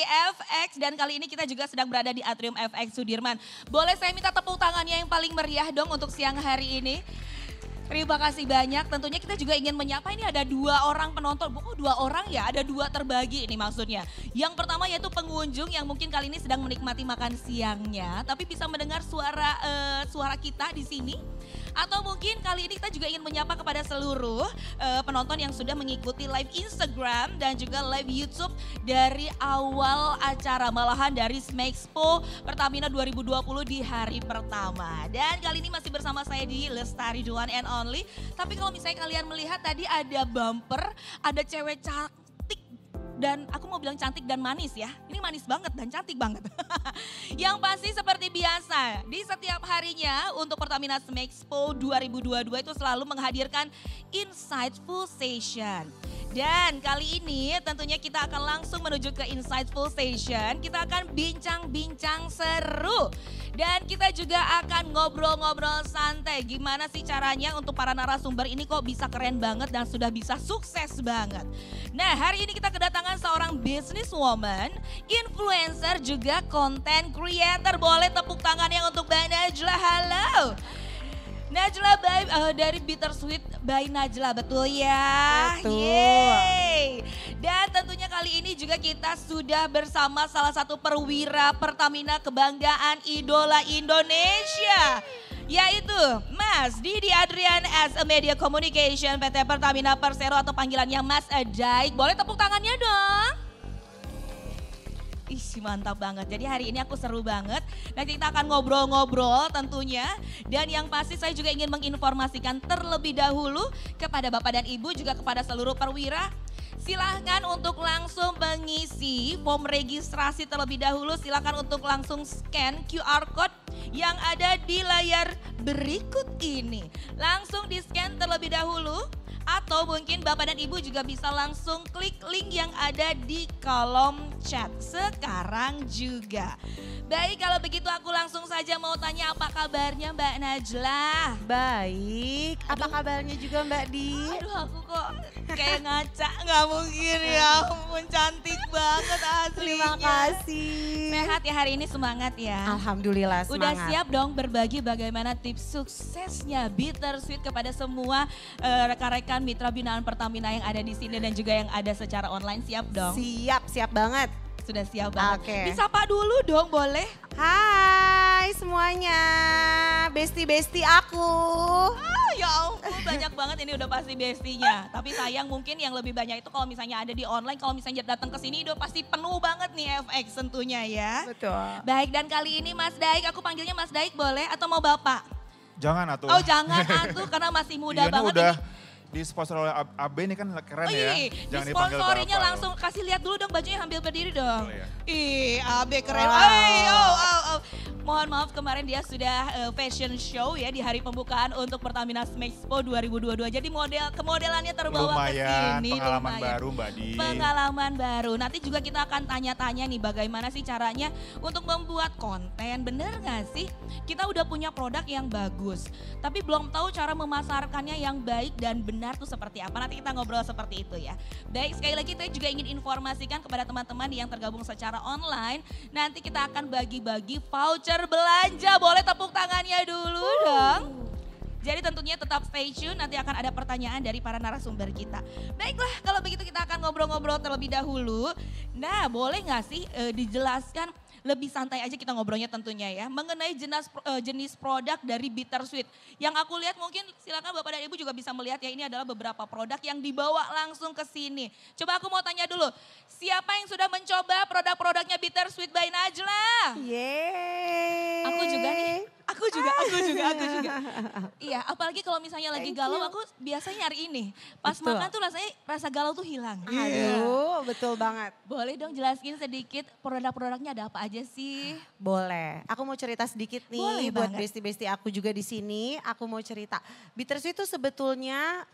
FX dan kali ini kita juga sedang berada di Atrium FX Sudirman. Boleh saya minta tepuk tangannya yang paling meriah dong untuk siang hari ini? Terima kasih banyak. Tentunya kita juga ingin menyapa ini ada 2 orang penonton. Oh 2 orang ya, ada 2 terbagi ini maksudnya. Yang pertama yaitu pengunjung yang mungkin kali ini sedang menikmati makan siangnya. Tapi bisa mendengar suara kita di sini. Atau mungkin kali ini kita juga ingin menyapa kepada seluruh penonton yang sudah mengikuti live Instagram dan juga live YouTube dari awal acara. Malahan dari Smexpo Pertamina 2020 di hari pertama. Dan kali ini masih bersama saya di Lestari The One and Only. Tapi kalau misalnya kalian melihat tadi ada bumper, ada cewek cantik dan aku mau bilang cantik dan manis ya. Ini manis banget dan cantik banget. Yang pasti seperti biasa, di setiap harinya untuk Pertamina Smexpo 2022 itu selalu menghadirkan Insightful Session. Dan kali ini tentunya kita akan langsung menuju ke Insightful Session. Kita akan bincang-bincang seru. Dan kita juga akan ngobrol-ngobrol santai. Gimana sih caranya untuk para narasumber ini kok bisa keren banget dan sudah bisa sukses banget. Nah hari ini kita kedatangan seorang businesswoman, influencer juga content creator. Boleh tepuk tangannya untuk Mbak Najla, halo. Najla dari Bittersweet by Najla, betul ya? Betul. Yeay. Dan tentunya kali ini juga kita sudah bersama salah satu perwira Pertamina kebanggaan idola Indonesia. Yaitu Mas Didi Adrian as a Media Communication PT Pertamina Persero atau panggilannya Mas Daik. Boleh tepuk tangannya dong? Ih mantap banget, jadi hari ini aku seru banget. Nanti kita akan ngobrol-ngobrol tentunya. Dan yang pasti saya juga ingin menginformasikan terlebih dahulu kepada Bapak dan Ibu juga kepada seluruh perwira. Silahkan untuk langsung mengisi form registrasi terlebih dahulu. Silahkan untuk langsung scan QR Code yang ada di layar berikut ini. Langsung di scan terlebih dahulu. Atau mungkin Bapak dan Ibu juga bisa langsung klik link yang ada di kolom chat sekarang juga. Baik kalau begitu aku langsung saja mau tanya apa kabarnya Mbak Najla? Baik, apa kabarnya juga Mbak Di? Aduh aku kok kayak ngaca, nggak mungkin ya ampun cantik banget aslinya. Terima kasih. Sehat ya hari ini, semangat ya? Alhamdulillah semangat. Udah siap dong berbagi bagaimana tips suksesnya Bittersweet kepada semua rekan-rekan mitra binaan Pertamina yang ada di sini dan juga yang ada secara online, siap dong? Siap banget. Sudah siap banget. Oke. Disapa dulu dong boleh? Hai semuanya, besti-besti aku. Ya ampun banyak banget ini udah pasti bestinya. Tapi sayang mungkin yang lebih banyak itu kalau misalnya ada di online, kalau misalnya datang ke sini udah pasti penuh banget nih FX tentunya ya. Betul. Baik dan kali ini Mas Daik, aku panggilnya Mas Daik boleh atau mau Bapak? Jangan atuh. Oh jangan atuh karena masih muda Iya, banget udah ini. di sponsor oleh AB ini kan keren Oh ya. iya, Jangan dipanggil disponsorinya Bapak. langsung kasih lihat dulu dong bajunya sambil berdiri dong. Boleh ya? Ih, Abe keren. Wow. Ay, oh. Mohon maaf kemarin dia sudah fashion show ya di hari pembukaan untuk Pertamina Smexpo 2022. Jadi kemodelannya terbawa ke Lumayan, sini. pengalaman baru Mbak Di. Pengalaman baru. Nanti juga kita akan tanya-tanya nih bagaimana sih caranya untuk membuat konten. Bener gak sih? Kita udah punya produk yang bagus. Tapi belum tahu cara memasarkannya yang baik dan benar tuh seperti apa. Nanti kita ngobrol seperti itu ya. Baik sekali lagi saya juga ingin informasikan kepada teman-teman yang tergabung secara online. Nanti kita akan bagi-bagi voucher belanja. Boleh tepuk tangannya dulu dong. Jadi tentunya tetap stay tune, nanti akan ada pertanyaan dari para narasumber kita. Baiklah, kalau begitu kita akan ngobrol-ngobrol terlebih dahulu. Nah, boleh nggak sih dijelaskan lebih santai aja kita ngobrolnya tentunya ya. Mengenai jenis produk dari Bittersweet. Yang aku lihat mungkin silakan Bapak dan Ibu juga bisa melihat ya, ini adalah beberapa produk yang dibawa langsung ke sini. Coba aku mau tanya dulu, siapa yang sudah mencoba produk-produknya Bittersweet by Najla? Yeay. Aku juga nih. Aku juga. Iya, apalagi kalau misalnya lagi galau, aku biasanya nyari ini. Pas Betul. makan tuh rasanya rasa galau tuh hilang. Aduh, betul banget. Boleh dong jelasin sedikit produk-produknya ada apa aja sih? Boleh. Aku mau cerita sedikit nih Boleh buat banget. besti-besti aku juga di sini. Aku mau cerita. Bittersweet itu sebetulnya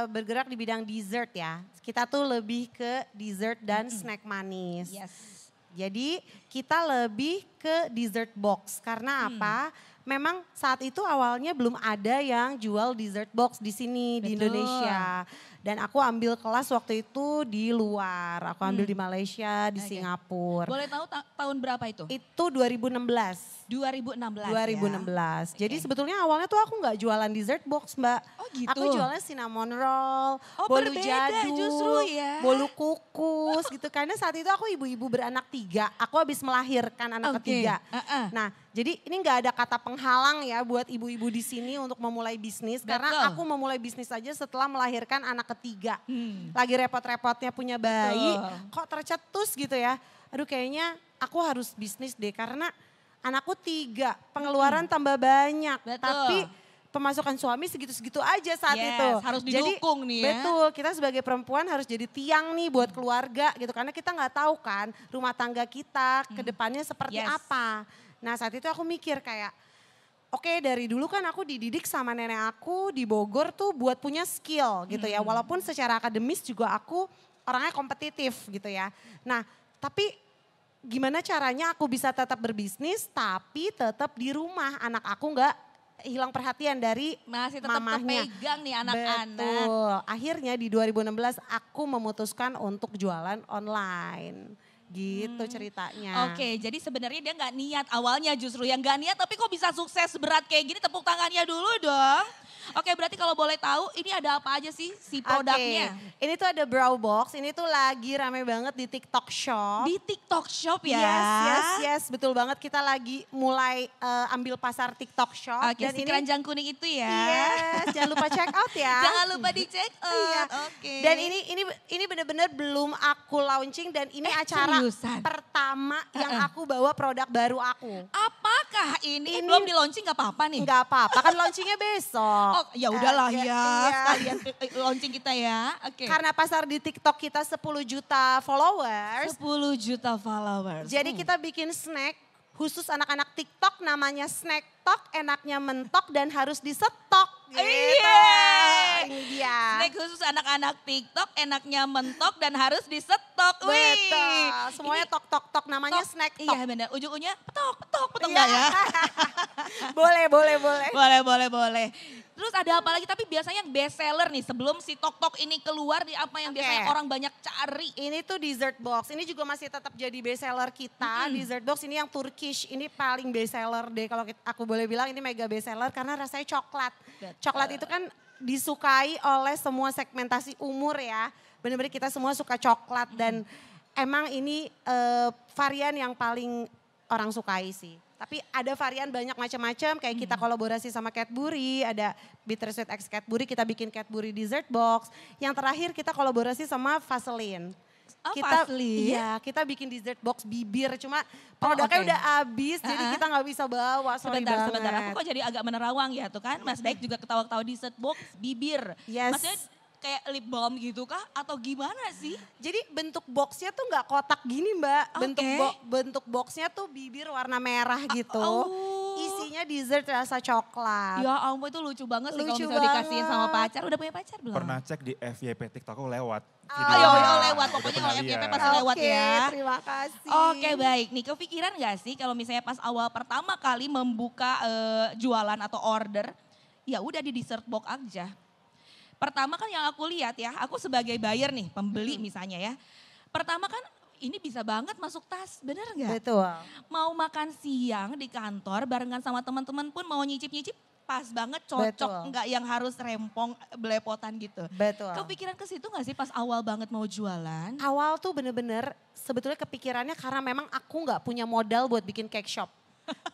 bergerak di bidang dessert ya. Kita tuh lebih ke dessert dan snack manis. Yes. Jadi kita lebih ke dessert box. Karena apa? Memang saat itu awalnya belum ada yang jual dessert box di sini di Betul. Indonesia. Dan aku ambil kelas waktu itu di luar, aku ambil di Malaysia, di Oke. Singapura. Boleh tahu tahun berapa itu? Itu 2016. 2016 2016. ya? Jadi Oke. sebetulnya awalnya tuh aku nggak jualan dessert box, Mbak. Oh gitu? Aku jualnya cinnamon roll, Oh, bolu berbeda jadul, justru ya. bolu kukus gitu. Karena saat itu aku ibu-ibu beranak 3, aku habis melahirkan anak Oke, ketiga. heeh. Nah, jadi ini nggak ada kata penghalang ya buat ibu-ibu di sini untuk memulai bisnis. Betul. Karena aku memulai bisnis aja setelah melahirkan anak ketiga. Hmm. Lagi repot-repotnya punya bayi, Betul. kok tercetus gitu ya. Aduh kayaknya aku harus bisnis deh karena anakku 3, pengeluaran tambah banyak. Betul. Tapi pemasukan suami segitu-segitu aja saat Yes, itu. harus didukung nih ya. Betul, kita sebagai perempuan harus jadi tiang nih buat keluarga gitu. Karena kita nggak tahu kan rumah tangga kita ke depannya seperti Yes. apa. Nah saat itu aku mikir kayak, oke dari dulu kan aku dididik sama nenek aku di Bogor tuh buat punya skill gitu ya. Walaupun secara akademis juga aku orangnya kompetitif gitu ya. Nah tapi gimana caranya aku bisa tetap berbisnis tapi tetap di rumah. Anak aku nggak hilang perhatian dari Masih tetap mamahnya. kepegang nih anak-anak. Betul. Akhirnya di 2016 aku memutuskan untuk jualan online. Gitu ceritanya. Oke, jadi sebenarnya dia nggak niat awalnya justru yang nggak niat tapi kok bisa sukses berat kayak gini tepuk tangannya dulu dong. Oke, berarti kalau boleh tahu ini ada apa aja sih si produknya? Oke, ini tuh ada brow box, ini tuh lagi rame banget di TikTok Shop. Di TikTok Shop ya? Yes, betul banget kita lagi mulai ambil pasar TikTok Shop. Oke, si keranjang kuning itu ya. Yes, jangan lupa check out ya. Jangan lupa di check out. Iya. Oke. Dan ini benar-benar belum aku launching dan ini acara seriusan? pertama yang aku bawa produk baru aku. Apakah ini, Ini- belum di launching nggak apa-apa nih? Enggak apa-apa, kan launchingnya besok. Oh ya udahlah ya, Iya. sekalian launching kita ya. Oke. Karena pasar di TikTok kita 10 juta followers, 10 juta followers. jadi kita bikin snack khusus anak-anak TikTok namanya Snack Tok, enaknya mentok dan harus disetok gitu. Iya. Ini dia. Snack khusus anak-anak TikTok enaknya mentok dan harus disetok. Wih. Betul, semuanya Ini tok namanya tok. Snack Tok. Iya benar, ujung-ujungnya petok Iya. enggak ya? boleh. Boleh. Terus ada apa lagi? Tapi biasanya yang best seller nih sebelum si tok-tok ini keluar di apa yang Oke. biasanya orang banyak cari. Ini tuh dessert box, ini juga masih tetap jadi best seller kita. Dessert box ini yang Turkish, ini paling best seller deh kalau aku boleh bilang ini mega best seller karena rasanya coklat. Betul. Coklat itu kan disukai oleh semua segmentasi umur ya. Benar-benar kita semua suka coklat dan emang ini varian yang paling orang sukai sih. Tapi ada varian banyak macam-macam kayak kita kolaborasi sama Cadbury, ada Bittersweet X Cadbury, kita bikin Cadbury dessert box. Yang terakhir kita kolaborasi sama Vaseline. Oh, Kita Vaseline? iya, kita bikin dessert box bibir cuma produknya oke. udah habis jadi kita nggak bisa bawa. Sorry Sebentar, banget. Aku kok jadi agak menerawang ya tuh kan. Mas Daik juga ketawa-ketawa di set box bibir. Yes. Maksudnya kayak lip balm gitu kah? Atau gimana sih? Jadi bentuk boxnya tuh nggak kotak gini Mbak. Bentuk Oke. bentuk boxnya tuh bibir warna merah gitu. oh. Isinya dessert rasa coklat. Ya ampun itu lucu banget sih kalau Lucu misalnya dikasihin sama banget. pacar. Udah punya pacar belum? Pernah cek di FYP TikTok aku lewat. Ayo, videonya. lewat. Udah Pokoknya pernah kalau FYP lihat. pasti lewat Oke, ya. terima kasih. Oke baik, nih kepikiran gak sih kalau misalnya pas awal pertama kali membuka jualan atau order, ya udah di dessert box aja. Pertama kan yang aku lihat ya, aku sebagai buyer nih, pembeli misalnya ya. Pertama kan ini bisa banget masuk tas, bener gak? Betul. Mau makan siang di kantor barengan sama teman-teman pun mau nyicip-nyicip pas banget cocok, Betul. nggak yang harus rempong belepotan gitu. Betul. Kepikiran ke situ gak sih pas awal banget mau jualan? Awal tuh bener-bener sebetulnya kepikirannya karena memang aku nggak punya modal buat bikin cake shop.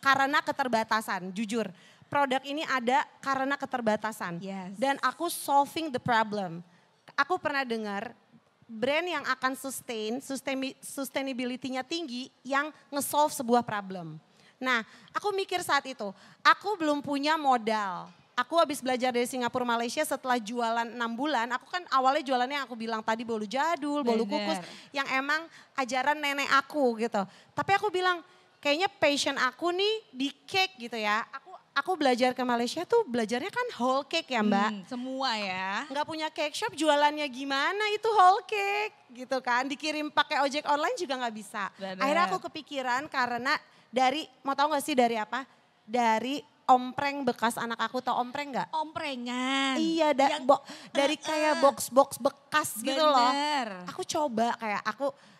Karena keterbatasan, jujur. Produk ini ada karena keterbatasan. Yes. Dan aku solving the problem. Aku pernah dengar brand yang akan sustainability-nya tinggi yang nge-solve sebuah problem. Nah, aku mikir saat itu, aku belum punya modal. Aku habis belajar dari Singapura, Malaysia setelah jualan 6 bulan. Aku kan awalnya jualannya aku bilang tadi bolu jadul, bolu Bener. kukus. Yang emang ajaran nenek aku gitu. Tapi aku bilang kayaknya passion aku nih di cake gitu ya. Aku belajar ke Malaysia tuh belajarnya kan whole cake ya Mbak. Semua ya. Nggak punya cake shop jualannya gimana itu whole cake gitu kan. Dikirim pakai ojek online juga nggak bisa. Bener. Akhirnya aku kepikiran karena dari, mau tahu gak sih dari apa? Dari ompreng bekas anak aku, tau ompreng nggak? Omprengan. Iya, dari kayak box-box bekas gitu loh. Bener. Aku coba kayak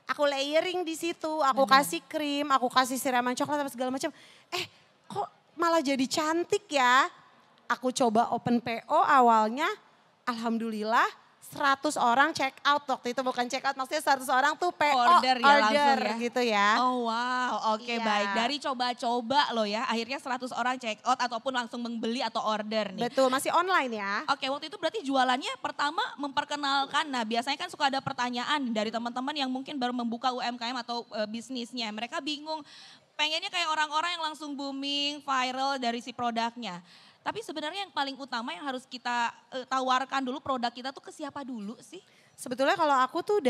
aku layering di situ, aku kasih krim, aku kasih siraman coklat apa segala macam. Kok malah jadi cantik ya? Aku coba open PO awalnya, alhamdulillah 100 orang check out waktu itu, bukan check out maksudnya 100 orang tuh PO Order ya langsung ya? gitu ya. Oh wow, oke Iya. baik. Dari coba-coba loh ya, akhirnya 100 orang check out ataupun langsung membeli atau order nih. Betul, masih online ya. Oke, waktu itu berarti jualannya pertama memperkenalkan. Nah, biasanya kan suka ada pertanyaan dari teman-teman yang mungkin baru membuka UMKM atau bisnisnya. Mereka bingung, pengennya kayak orang-orang yang langsung booming, viral dari si produknya. Tapi sebenarnya yang paling utama yang harus kita tawarkan dulu produk kita tuh ke siapa dulu sih? Sebetulnya kalau aku tuh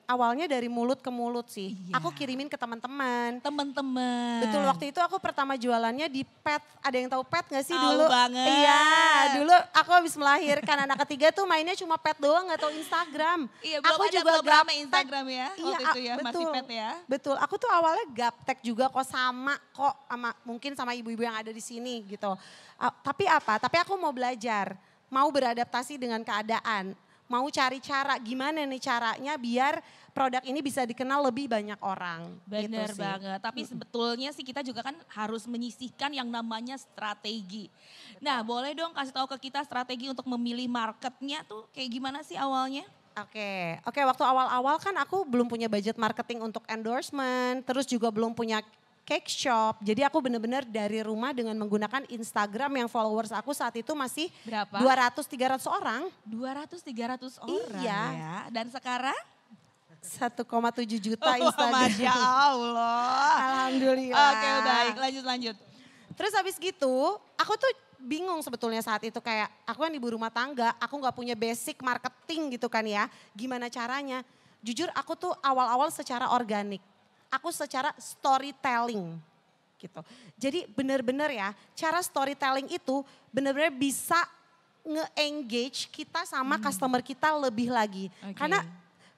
awalnya dari mulut ke mulut sih. Iya. Aku kirimin ke teman-teman. Teman-teman. Betul, waktu itu aku pertama jualannya di Pet. Ada yang tahu Pet gak sih Tahu dulu? banget. Iya, dulu aku habis melahirkan anak ketiga tuh mainnya cuma Pet doang, gak tahu Instagram. Iya, belum belum rame Instagram ya waktu itu ya, masih pet ya. Betul, aku tuh awalnya gaptek juga kok sama mungkin sama ibu-ibu yang ada di sini gitu. Tapi aku mau belajar, mau beradaptasi dengan keadaan. Mau cari cara gimana nih caranya biar produk ini bisa dikenal lebih banyak orang. Bener gitu sih. banget, tapi sebetulnya sih kita juga kan harus menyisihkan yang namanya strategi. Nah boleh dong kasih tahu ke kita strategi untuk memilih marketnya tuh kayak gimana sih awalnya? Oke, waktu awal-awal kan aku belum punya budget marketing untuk endorsement, terus juga belum punya cake shop. Jadi aku benar-benar dari rumah dengan menggunakan Instagram yang followers aku saat itu masih Berapa? 200-300 orang. 200-300 orang Iya. ya. Dan sekarang? 1,7 juta Instagram. Masya Allah. Alhamdulillah. Oke baik, lanjut. Terus habis gitu, aku tuh bingung sebetulnya saat itu kayak aku kan ibu rumah tangga, aku gak punya basic marketing gitu kan ya. Gimana caranya? Jujur aku tuh awal-awal secara organik. Aku secara storytelling gitu. Jadi benar-benar ya, cara storytelling itu benar-benar bisa nge-engage kita sama customer kita lebih lagi. Oke. Karena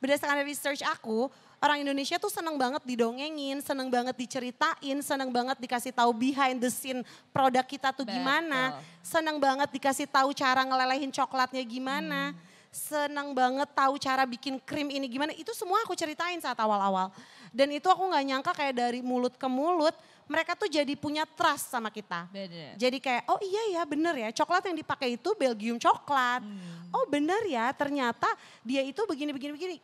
berdasarkan research aku, orang Indonesia tuh seneng banget didongengin, seneng banget diceritain, seneng banget dikasih tahu behind the scene produk kita tuh gimana. Seneng banget dikasih tahu cara ngelelehin coklatnya gimana. Seneng banget tahu cara bikin krim ini gimana. Itu semua aku ceritain saat awal-awal. Dan itu aku gak nyangka kayak dari mulut ke mulut, mereka tuh jadi punya trust sama kita. Bener. Jadi kayak, oh iya ya bener ya, coklat yang dipakai itu Belgium coklat. Oh bener ya, ternyata dia itu begini,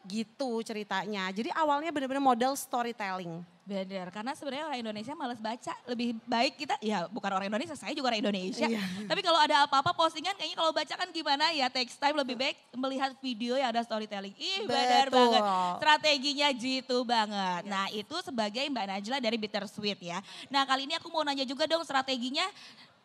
gitu ceritanya. Jadi awalnya bener-bener model storytelling. Bener, karena sebenarnya orang Indonesia malas baca. Lebih baik kita, ya bukan orang Indonesia, saya juga orang Indonesia. Tapi kalau ada apa-apa postingan kayaknya kalau baca kan gimana ya, text time lebih baik melihat video yang ada storytelling. Ih bener Betul. banget, strateginya jitu banget. Nah itu sebagai Mbak Najla dari Bittersweet ya. Nah kali ini aku mau nanya juga dong strateginya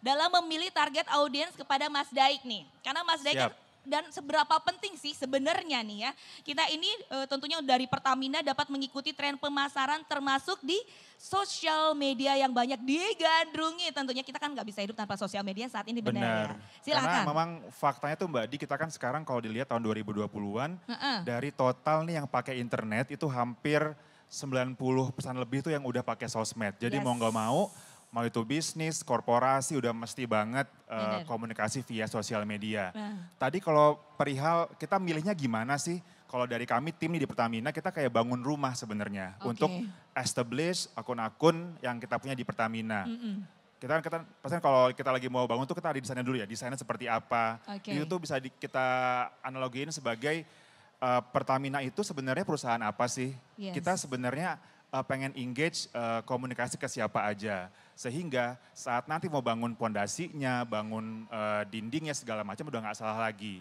dalam memilih target audiens kepada Mas Daik nih. Karena Mas Daik kan dan seberapa penting sih sebenarnya nih ya. Kita ini tentunya dari Pertamina dapat mengikuti tren pemasaran termasuk di sosial media yang banyak digandrungi. Tentunya kita kan nggak bisa hidup tanpa sosial media saat ini benar ya. Silakan. Karena memang faktanya tuh Mbak Di, kita kan sekarang kalau dilihat tahun 2020-an dari total nih yang pakai internet itu hampir 90% lebih tuh yang udah pakai sosmed. Jadi mau nggak mau itu bisnis, korporasi udah mesti banget komunikasi via sosial media. Tadi kalau perihal kita milihnya gimana sih? Kalau dari kami tim nih di Pertamina kita kayak bangun rumah sebenarnya untuk establish akun-akun yang kita punya di Pertamina. Kita pasti kalau kita lagi mau bangun tuh kita ada desainnya dulu ya, desainnya seperti apa. Itu tuh bisa kita analogiin sebagai Pertamina itu sebenarnya perusahaan apa sih? Kita sebenarnya pengen engage komunikasi ke siapa aja. Sehingga saat nanti mau bangun pondasinya, bangun dindingnya segala macam udah gak salah lagi.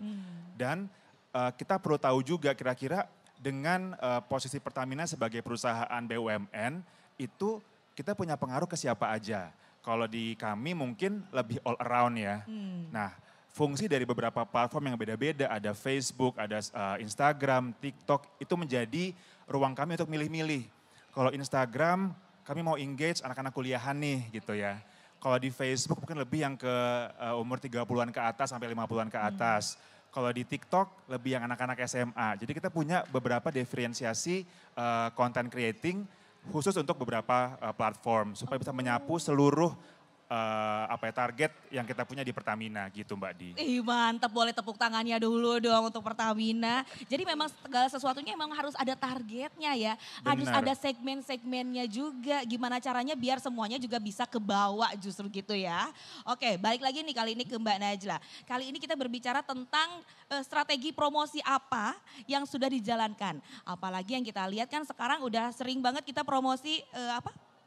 Dan kita perlu tahu juga kira-kira dengan posisi Pertamina sebagai perusahaan BUMN itu kita punya pengaruh ke siapa aja. Kalau di kami mungkin lebih all around ya. Nah fungsi dari beberapa platform yang beda-beda, ada Facebook, ada Instagram, TikTok, itu menjadi ruang kami untuk milih-milih. Kalau Instagram, kami mau engage anak-anak kuliahan nih gitu ya. Kalau di Facebook mungkin lebih yang ke umur 30-an ke atas sampai 50-an ke atas. Kalau di TikTok lebih yang anak-anak SMA. Jadi kita punya beberapa diferensiasi content creating khusus untuk beberapa platform. Supaya bisa menyapu seluruh target yang kita punya di Pertamina gitu Mbak Di. Ih mantap, boleh tepuk tangannya dulu dong untuk Pertamina. Jadi memang segala sesuatunya memang harus ada targetnya ya. Harus Benar. ada segmen-segmennya juga. Gimana caranya biar semuanya juga bisa kebawa justru gitu ya. Oke, balik lagi nih kali ini ke Mbak Najla. Kali ini kita berbicara tentang strategi promosi apa yang sudah dijalankan. Apalagi yang kita lihat kan sekarang udah sering banget kita promosi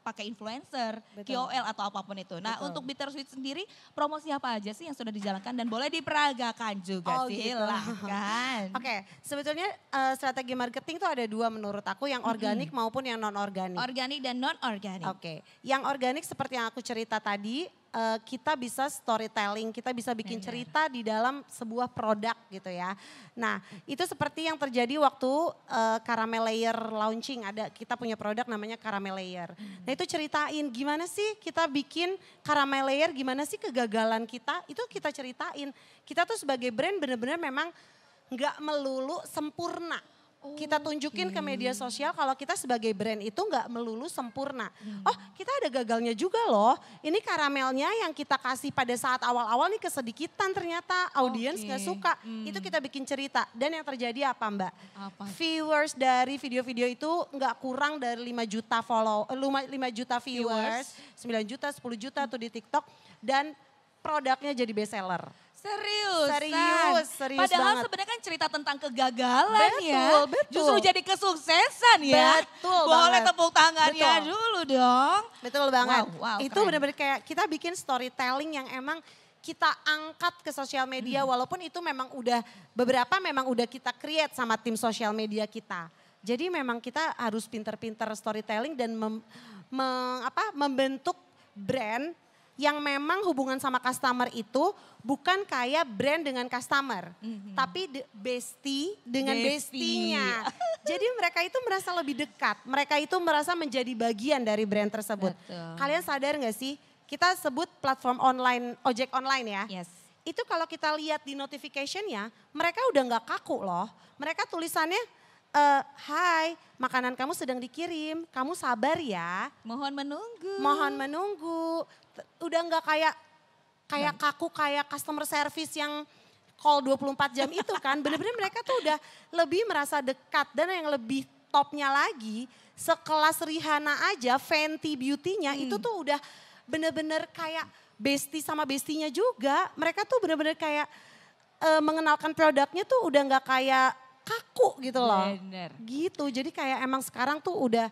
pakai influencer, Betul. KOL atau apapun itu. Nah Betul. untuk Bittersweet sendiri promosi apa aja sih yang sudah dijalankan dan boleh diperagakan juga Oh, gitu. silakan. Oke, sebetulnya strategi marketing tuh ada dua menurut aku, yang organik maupun yang non-organik. Organik dan non-organik. Oke, yang organik seperti yang aku cerita tadi, kita bisa storytelling, kita bisa bikin Benar. cerita di dalam sebuah produk gitu ya. Nah, itu seperti yang terjadi waktu Caramel Layer launching, kita punya produk namanya Caramel Layer. Nah, itu ceritain gimana sih kita bikin Caramel Layer, gimana sih kegagalan kita, itu kita ceritain. Kita tuh sebagai brand benar-benar memang nggak melulu sempurna. Kita tunjukin ke media sosial kalau kita sebagai brand itu nggak melulu sempurna. Oh, kita ada gagalnya juga loh. Ini karamelnya yang kita kasih pada saat awal-awal nih kesedikitan, ternyata audiens nggak suka. Itu kita bikin cerita. Dan yang terjadi apa Mbak? Apa? Viewers dari video-video itu nggak kurang dari 5 juta 5 juta viewers, 9 juta, 10 juta tuh di TikTok, dan produknya jadi best seller. Serius. Serius Padahal banget. sebenarnya kan cerita tentang kegagalan ya. Betul. Justru jadi kesuksesan ya. Betul Boleh banget. tepuk tangannya Betul. dulu dong. Betul banget. Wow, Itu keren. benar-benar kayak kita bikin storytelling yang emang kita angkat ke sosial media, walaupun itu memang beberapa memang udah kita create sama tim sosial media kita. Jadi memang kita harus pinter-pinter storytelling dan membentuk brand yang memang hubungan sama customer itu bukan kayak brand dengan customer, tapi bestie dengan Bestie. bestinya. Jadi mereka itu merasa lebih dekat, mereka itu merasa menjadi bagian dari brand tersebut. Betul. Kalian sadar gak sih, kita sebut platform online, ojek online ya. Yes. Itu kalau kita lihat di notification-nya, mereka udah gak kaku loh. Mereka tulisannya, hai, makanan kamu sedang dikirim, kamu sabar ya. Mohon menunggu. Mohon menunggu. Udah nggak kayak kaku, kayak customer service yang call 24 jam itu kan. Bener-bener mereka tuh udah lebih merasa dekat, dan yang lebih topnya lagi, sekelas Rihanna aja, Fenty Beauty-nya itu tuh udah bener-bener kayak bestie sama bestinya juga. Mereka tuh bener-bener kayak mengenalkan produknya tuh udah nggak kayak kaku gitu loh. Bener. Gitu, jadi kayak emang sekarang tuh udah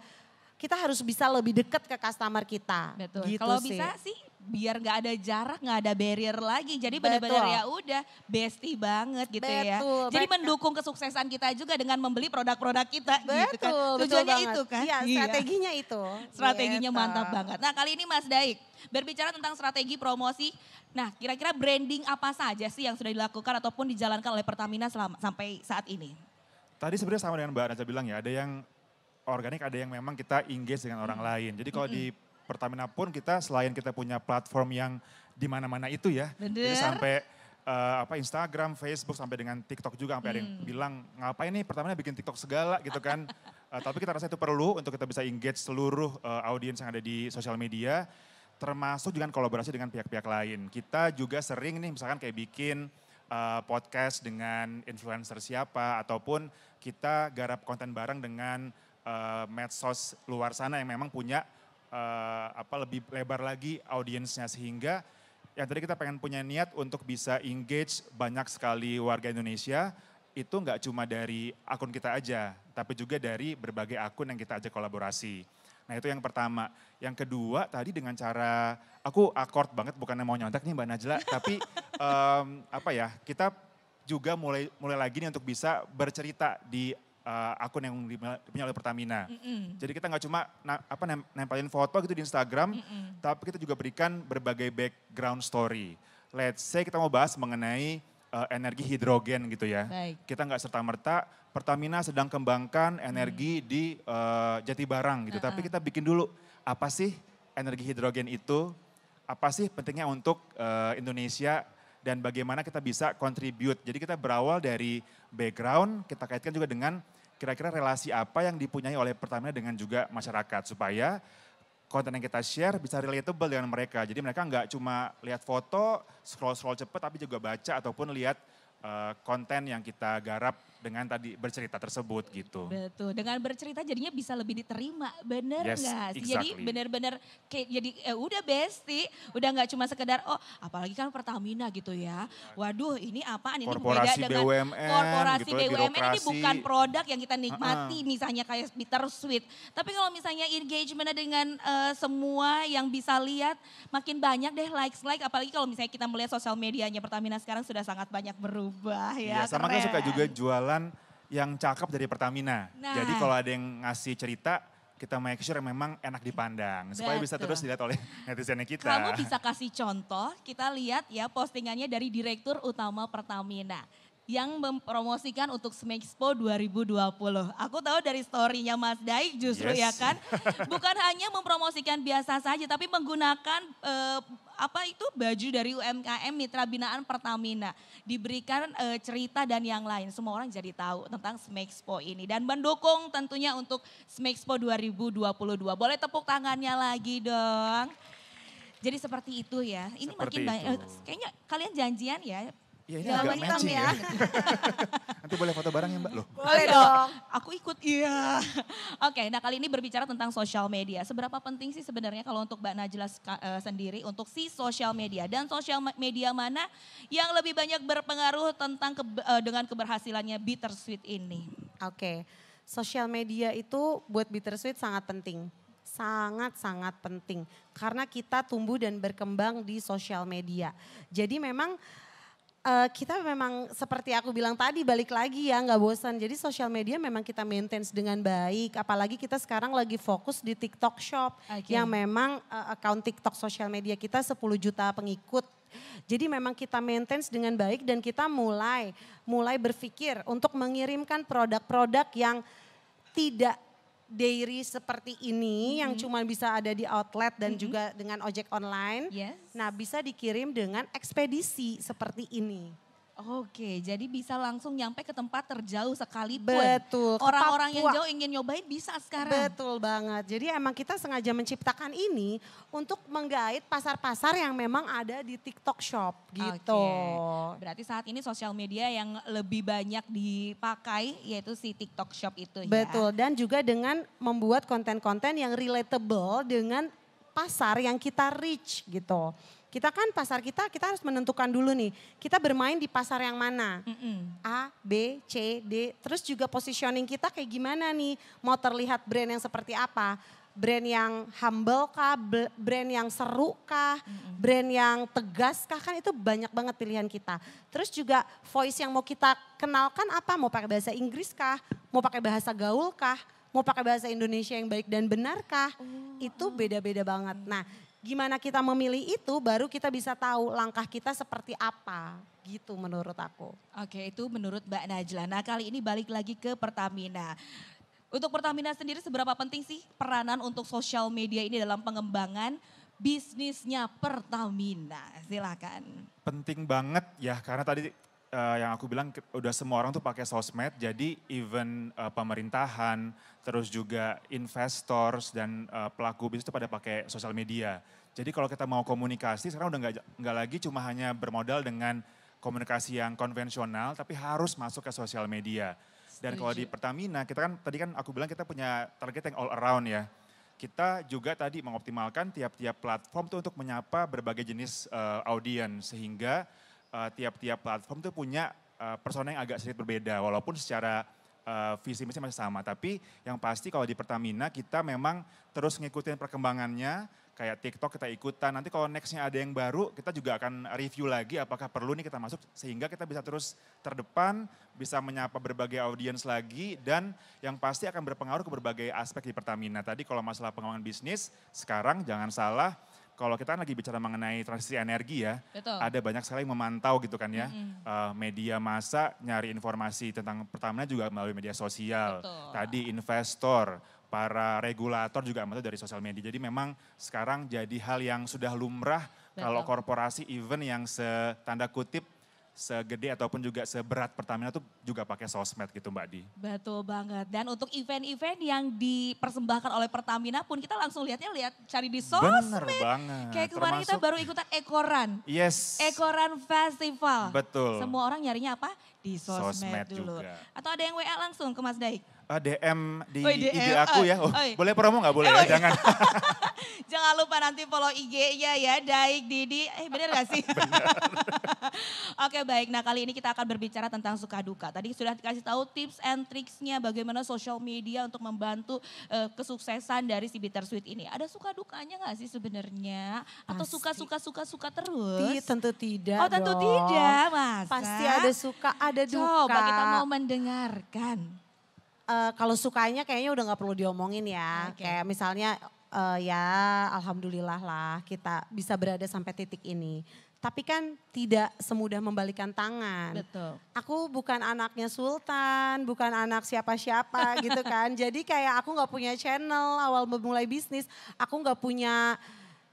kita harus bisa lebih dekat ke customer kita. Betul. Gitu Kalau sih. bisa sih biar nggak ada jarak, nggak ada barrier lagi. Jadi Betul. benar-benar ya udah bestie banget gitu ya. Betul, Jadi mereka- mendukung kesuksesan kita juga dengan membeli produk-produk kita Betul, gitu kan. betul Tujuannya banget. itu kan. Iya, strateginya itu. Strateginya Gitu. mantap banget. Nah kali ini Mas Daik, berbicara tentang strategi promosi. Nah kira-kira branding apa saja sih yang sudah dilakukan ataupun dijalankan oleh Pertamina sampai saat ini? Tadi sebenarnya sama dengan Mbak Najla bilang ya, ada yang organik, ada yang memang kita engage dengan orang lain. Jadi kalau di Pertamina pun kita selain kita punya platform yang di mana-mana itu ya. Jadi Bener. sampai Instagram, Facebook, sampai dengan TikTok juga. Sampai ada yang bilang ngapain nih Pertamina bikin TikTok segala gitu kan. Tapi kita rasa itu perlu untuk kita bisa engage seluruh audiens yang ada di sosial media. Termasuk dengan kolaborasi dengan pihak-pihak lain. Kita juga sering nih misalkan kayak bikin podcast dengan influencer siapa. Ataupun kita garap konten bareng dengan medsos luar sana yang memang punya lebih lebar lagi audiensnya, sehingga yang tadi kita pengen punya niat untuk bisa engage banyak sekali warga Indonesia, itu nggak cuma dari akun kita aja, tapi juga dari berbagai akun yang kita ajak kolaborasi. Nah itu yang pertama. Yang kedua tadi dengan cara, aku akord banget bukannya mau nyontek nih Mbak Najla, tapi kita juga mulai lagi nih untuk bisa bercerita di akun yang dipunya oleh Pertamina. Jadi kita nggak cuma nempelin foto gitu di Instagram, tapi kita juga berikan berbagai background story. Let's say kita mau bahas mengenai energi hidrogen gitu ya. Baik. Kita nggak serta-merta Pertamina sedang kembangkan energi di Jatibarang gitu, tapi kita bikin dulu apa sih energi hidrogen itu, apa sih pentingnya untuk Indonesia, dan bagaimana kita bisa contribute. Jadi kita berawal dari background, kita kaitkan juga dengan kira-kira relasi apa yang dipunyai oleh Pertamina dengan juga masyarakat, supaya konten yang kita share bisa relatable dengan mereka. Jadi mereka nggak cuma lihat foto, scroll-scroll cepet, tapi juga baca ataupun lihat konten yang kita garap dengan tadi bercerita tersebut gitu. Betul, dengan bercerita jadinya bisa lebih diterima, bener Yes, nggak sih? exactly. Jadi bener-bener kayak jadi udah bestie, udah nggak cuma sekedar apalagi kan Pertamina gitu ya. Waduh ini apaan, ini beda Korporasi dengan BUMN korporasi gitu ya, BUMN ini birokrasi. bukan produk yang kita nikmati misalnya kayak bittersweet. Tapi kalau misalnya engagement dengan semua yang bisa lihat makin banyak deh likes, apalagi kalau misalnya kita melihat sosial medianya Pertamina sekarang sudah sangat banyak berubah ya. Iya, sama kan suka keren. juga jualan yang cakep dari Pertamina. Nah. Jadi kalau ada yang ngasih cerita, kita make sure memang enak dipandang. Supaya bisa Betul. terus dilihat oleh netizennya kita. Kamu bisa kasih contoh, kita lihat ya postingannya dari Direktur Utama Pertamina yang mempromosikan untuk Smexpo 2020. Aku tahu dari story-nya Mas Daik justru Yes. ya kan. Bukan hanya mempromosikan biasa saja tapi menggunakan baju dari UMKM Mitra Binaan Pertamina. Diberikan cerita dan yang lain. Semua orang jadi tahu tentang Smexpo ini. Dan mendukung tentunya untuk Smexpo 2022. Boleh tepuk tangannya lagi dong. Jadi seperti itu ya. Ini Seperti makin banyak. itu. Kayaknya kalian janjian ya. Iya ini Jalan agak hitam matching ya. ya. Nanti boleh foto bareng ya Mbak loh. Boleh Ayo, dong. Aku ikut, iya. Oke, nah kali ini berbicara tentang sosial media. Seberapa penting sih sebenarnya kalau untuk Mbak Najla sendiri untuk si sosial media. Dan sosial media mana yang lebih banyak berpengaruh tentang dengan keberhasilannya Bittersweet ini? Oke, sosial media itu buat Bittersweet sangat penting. Sangat-sangat penting. Karena kita tumbuh dan berkembang di sosial media. Jadi memang kita memang seperti aku bilang tadi balik lagi ya nggak bosan. Jadi sosial media memang kita maintain dengan baik. Apalagi kita sekarang lagi fokus di TikTok Shop. Oke. Yang memang account TikTok sosial media kita 10 juta pengikut. Jadi memang kita maintain dengan baik dan kita mulai berpikir untuk mengirimkan produk-produk yang tidak dairy seperti ini yang cuma bisa ada di outlet dan juga dengan ojek online. Yes. Nah bisa dikirim dengan ekspedisi seperti ini. Oke, jadi bisa langsung nyampe ke tempat terjauh sekalipun. Betul, ke Orang-orang yang Papua. jauh ingin nyobain bisa sekarang. Betul banget. Jadi emang kita sengaja menciptakan ini untuk menggait pasar-pasar yang memang ada di TikTok Shop gitu. Oke. Berarti saat ini sosial media yang lebih banyak dipakai yaitu si TikTok Shop itu ya. Betul, dan juga dengan membuat konten-konten yang relatable dengan pasar yang kita reach gitu. Kita kan pasar kita harus menentukan dulu nih, kita bermain di pasar yang mana. A, B, C, D, terus juga positioning kita kayak gimana nih. Mau terlihat brand yang seperti apa. Brand yang humble kah, brand yang seru kah, brand yang tegas kah, kan itu banyak banget pilihan kita. Terus juga voice yang mau kita kenalkan apa, mau pakai bahasa Inggris kah, mau pakai bahasa gaul kah, mau pakai bahasa Indonesia yang baik dan benar kah, itu beda-beda banget. Nah gimana kita memilih itu baru kita bisa tahu langkah kita seperti apa gitu menurut aku. Oke, itu menurut Mbak Najla. Nah kali ini balik lagi ke Pertamina. Untuk Pertamina sendiri seberapa penting sih peranan untuk sosial media ini dalam pengembangan bisnisnya Pertamina? Silakan. Penting banget ya karena tadi yang aku bilang udah semua orang tuh pakai sosmed. Jadi even pemerintahan terus juga investors dan pelaku bisnis itu pada pakai sosial media. Jadi kalau kita mau komunikasi sekarang udah nggak lagi cuma hanya bermodal dengan komunikasi yang konvensional tapi harus masuk ke sosial media. Dan kalau di Pertamina kita kan tadi kan aku bilang kita punya target yang all around ya. Kita juga tadi mengoptimalkan tiap-tiap platform tuh untuk menyapa berbagai jenis audiens sehingga tiap-tiap platform tuh punya persona yang agak sedikit berbeda walaupun secara visi misi masih sama. Tapi yang pasti kalau di Pertamina kita memang terus ngikutin perkembangannya. Kayak TikTok kita ikutan, nanti kalau nextnya ada yang baru kita juga akan review lagi apakah perlu nih kita masuk. Sehingga kita bisa terus terdepan, bisa menyapa berbagai audiens lagi dan yang pasti akan berpengaruh ke berbagai aspek di Pertamina. Tadi kalau masalah pengembangan bisnis, sekarang jangan salah kalau kita lagi bicara mengenai transisi energi ya, Betul. ada banyak sekali yang memantau gitu kan ya. Media massa nyari informasi tentang Pertamina juga melalui media sosial. Betul. Tadi investor, para regulator juga memantau dari sosial media. Jadi memang sekarang jadi hal yang sudah lumrah kalau korporasi event yang setanda kutip segede ataupun juga seberat Pertamina tuh juga pakai sosmed gitu Mbak Di. Betul banget. Dan untuk event-event yang dipersembahkan oleh Pertamina pun kita langsung lihat cari di sosmed. Bener banget. Kayak kemarin kita baru ikutan Ekoran. Yes. Ekoran Festival. Betul. Semua orang nyarinya apa? Di sosmed dulu. Juga. Atau ada yang WA langsung ke Mas Daik? DM di DM. IG aku ya. Boleh promo nggak? Boleh ya, jangan. Jangan lupa nanti follow IG-nya ya, Daik Didi. Bener gak sih? Bener. Oke baik, nah kali ini kita akan berbicara tentang suka duka. Tadi sudah dikasih tahu tips and tricksnya bagaimana social media untuk membantu kesuksesan dari si Bittersweet ini. Ada suka dukanya gak sih sebenarnya? Atau suka terus? Tentu tidak. Oh tentu dong. tidak, Mas. Pasti ada suka, ada duka. Coba kita mau mendengarkan. Kalau sukanya kayaknya udah gak perlu diomongin ya. Okay. Kayak misalnya ya alhamdulillah lah kita bisa berada sampai titik ini. Tapi kan tidak semudah membalikan tangan. Betul. Aku bukan anaknya Sultan, bukan anak siapa-siapa gitu kan. Jadi kayak aku gak punya channel awal memulai bisnis. Aku gak punya,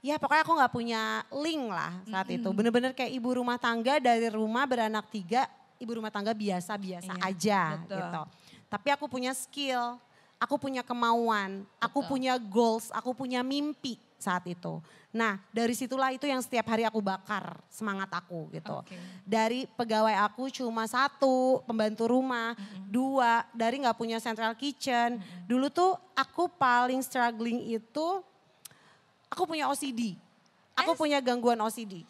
ya pokoknya aku gak punya link lah saat itu. Bener-bener kayak ibu rumah tangga dari rumah beranak 3, ibu rumah tangga biasa-biasa aja betul. gitu. Tapi aku punya skill, aku punya kemauan, aku punya goals, aku punya mimpi saat itu. Nah dari situlah itu yang setiap hari aku bakar semangat aku gitu. Okay. Dari pegawai aku cuma 1, pembantu rumah, 2, dari gak punya central kitchen. Dulu tuh aku paling struggling itu, aku punya OCD. Aku punya gangguan OCD.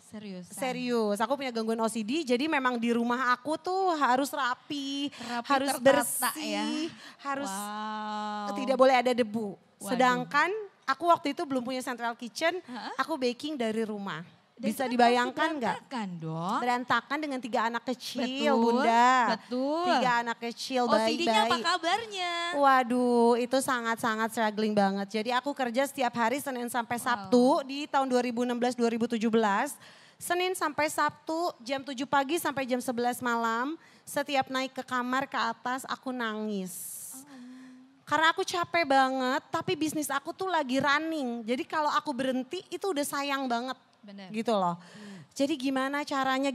Serius, aku punya gangguan OCD. Jadi memang di rumah aku tuh harus rapi harus bersih, ya. Harus tidak boleh ada debu. Sedangkan aku waktu itu belum punya central kitchen, aku baking dari rumah. Bisa dibayangkan nggak? Berantakan dong. Berantakan dengan 3 anak kecil, Bunda. Betul. 3 anak kecil, bayi-bayi. OCD-nya apa kabarnya? Waduh, itu sangat-sangat struggling banget. Jadi aku kerja setiap hari Senin sampai Sabtu di tahun 2016-2017. Senin sampai Sabtu jam 7 pagi sampai jam 11 malam. Setiap naik ke kamar ke atas aku nangis. Karena aku capek banget, tapi bisnis aku tuh lagi running. Jadi kalau aku berhenti itu udah sayang banget. Bener. Gitu loh. Jadi gimana caranya